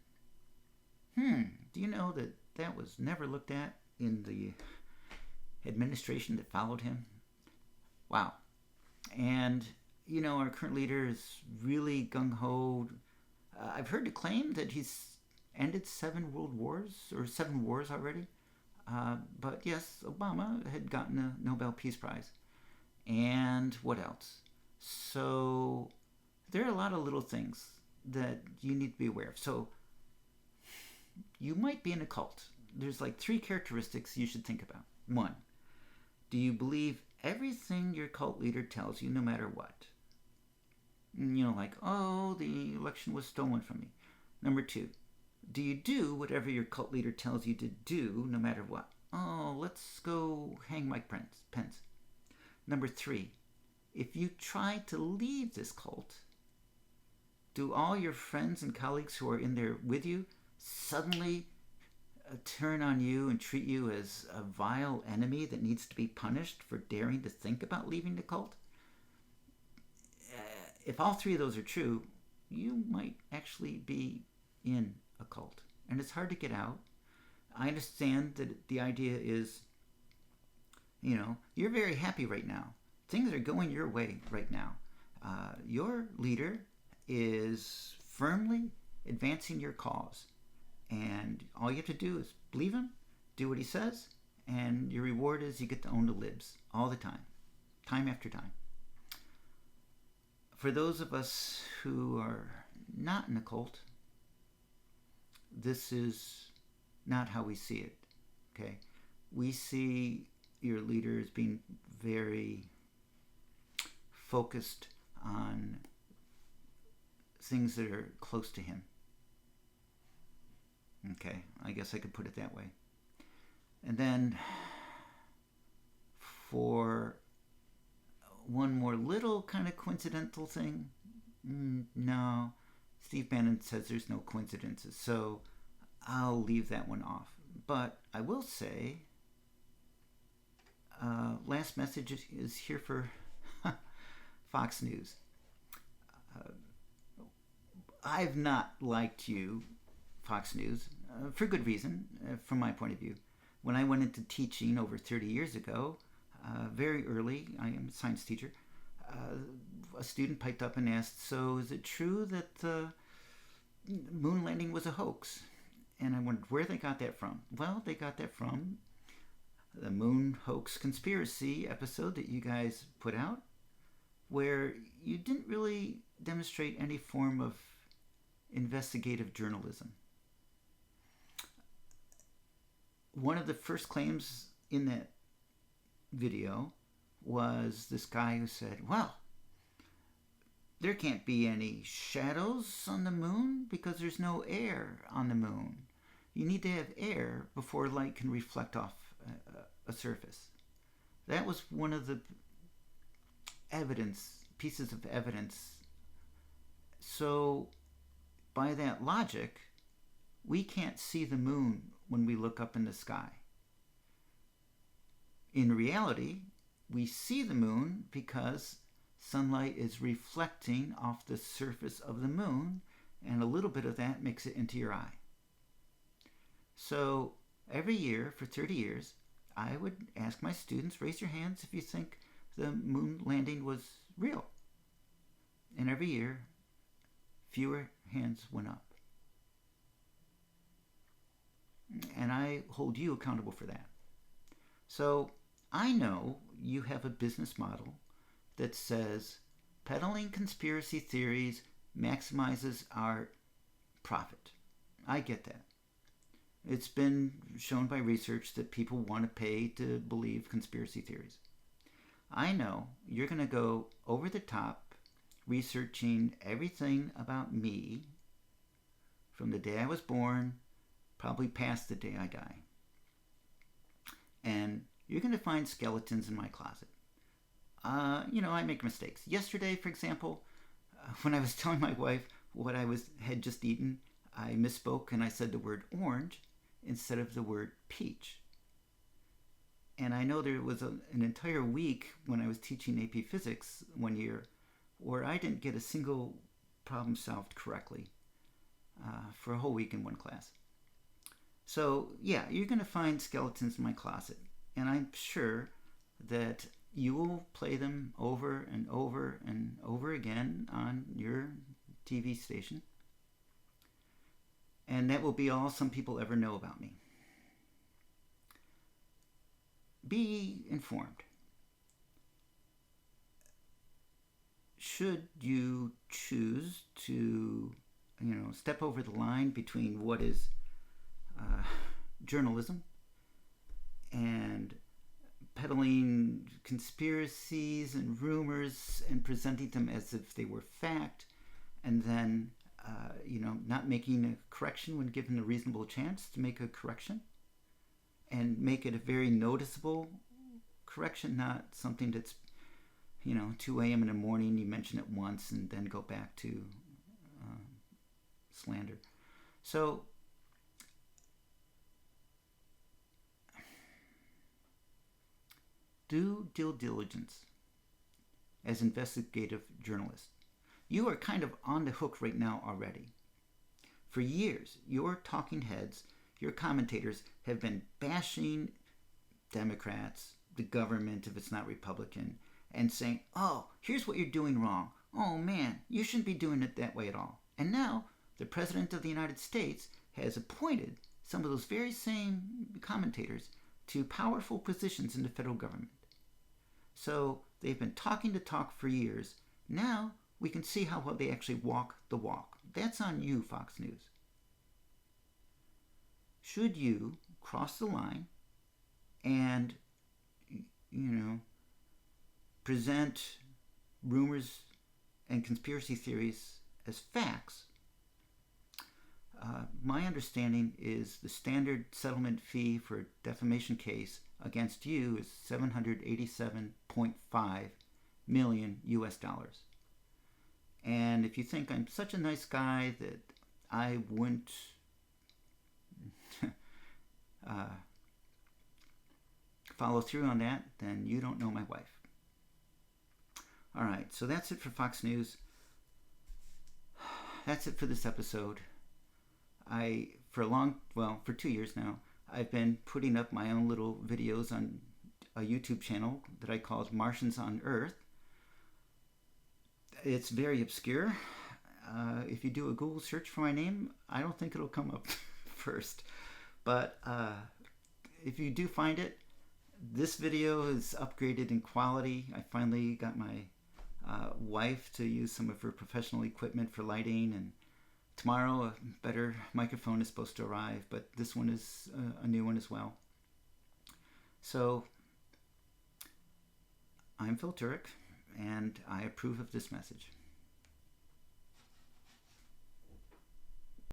Do you know that was never looked at in the administration that followed him? Wow. And, our current leader is really gung-ho. I've heard the claim that he's ended 7 world wars, or 7 wars already. But yes, Obama had gotten a Nobel Peace Prize. And what else? So there are a lot of little things that you need to be aware of. So you might be in a cult. There's like 3 characteristics you should think about. 1, do you believe everything your cult leader tells you no matter what? Like, oh, the election was stolen from me. Number 2, do you do whatever your cult leader tells you to do no matter what? Oh, let's go hang Mike Pence. Number 3, if you try to leave this cult, do all your friends and colleagues who are in there with you suddenly turn on you and treat you as a vile enemy that needs to be punished for daring to think about leaving the cult? If all 3 of those are true, you might actually be in a cult. And it's hard to get out. I understand that the idea is, you're very happy right now. Things are going your way right now. Your leader is firmly advancing your cause. And all you have to do is believe him, do what he says, and your reward is you get to own the libs all the time after time. For those of us who are not in a cult, this is not how we see it, okay? We see your leader as being very focused on things that are close to him. Okay, I guess I could put it that way. And then for one more little kind of coincidental thing? No. Steve Bannon says there's no coincidences, so I'll leave that one off. But I will say, last message is here for Fox News. I've not liked you, Fox News, for good reason, from my point of view. When I went into teaching over 30 years ago, very early, I am a science teacher, a student piped up and asked, so is it true that the moon landing was a hoax? And I wondered where they got that from. Well, they got that from the Moon Hoax Conspiracy episode that you guys put out, where you didn't really demonstrate any form of investigative journalism. One of the first claims in that video was this guy who said, well, there can't be any shadows on the moon because there's no air on the moon. You need to have air before light can reflect off a surface. That was one of the pieces of evidence. So by that logic, we can't see the moon when we look up in the sky. In reality, we see the moon because sunlight is reflecting off the surface of the moon, and a little bit of that makes it into your eye. So every year for 30 years, I would ask my students, raise your hands if you think the moon landing was real. And every year, fewer hands went up. And I hold you accountable for that. So I know you have a business model that says peddling conspiracy theories maximizes our profit. I get that. It's been shown by research that people want to pay to believe conspiracy theories. I know you're going to go over the top researching everything about me from the day I was born, probably past the day I die. And you're going to find skeletons in my closet. I make mistakes. Yesterday, for example, when I was telling my wife what I had just eaten, I misspoke and I said the word orange instead of the word peach. And I know there was an entire week when I was teaching AP Physics one year where I didn't get a single problem solved correctly for a whole week in one class. So, yeah, you're going to find skeletons in my closet. And I'm sure that you will play them over and over and over again on your TV station. And that will be all some people ever know about me. Be informed. Should you choose to, step over the line between what is journalism and peddling conspiracies and rumors and presenting them as if they were fact, and then not making a correction when given a reasonable chance to make a correction, and make it a very noticeable correction, not something that's 2 a.m. in the morning, you mention it once and then go back to slander. So do due diligence as investigative journalists. You are kind of on the hook right now already. For years, your talking heads, your commentators have been bashing Democrats, the government if it's not Republican, and saying, oh, here's what you're doing wrong. Oh man, you shouldn't be doing it that way at all. And now the President of the United States has appointed some of those very same commentators to powerful positions in the federal government. So they've been talking the talk for years. Now we can see how well they actually walk the walk. That's on you, Fox News. Should you cross the line and, present rumors and conspiracy theories as facts, my understanding is the standard settlement fee for a defamation case against you is $787.5 million US dollars. And if you think I'm such a nice guy that I wouldn't follow through on that, then you don't know my wife. All right, so that's it for Fox News. That's it for this episode. For 2 years now, I've been putting up my own little videos on a YouTube channel that I called Martians on Earth. It's very obscure. If you do a Google search for my name, I don't think it'll come up first. But if you do find it, this video is upgraded in quality. I finally got my wife to use some of her professional equipment for lighting, and tomorrow a better microphone is supposed to arrive, but this one is a new one as well. So I'm Phil Turek, and I approve of this message.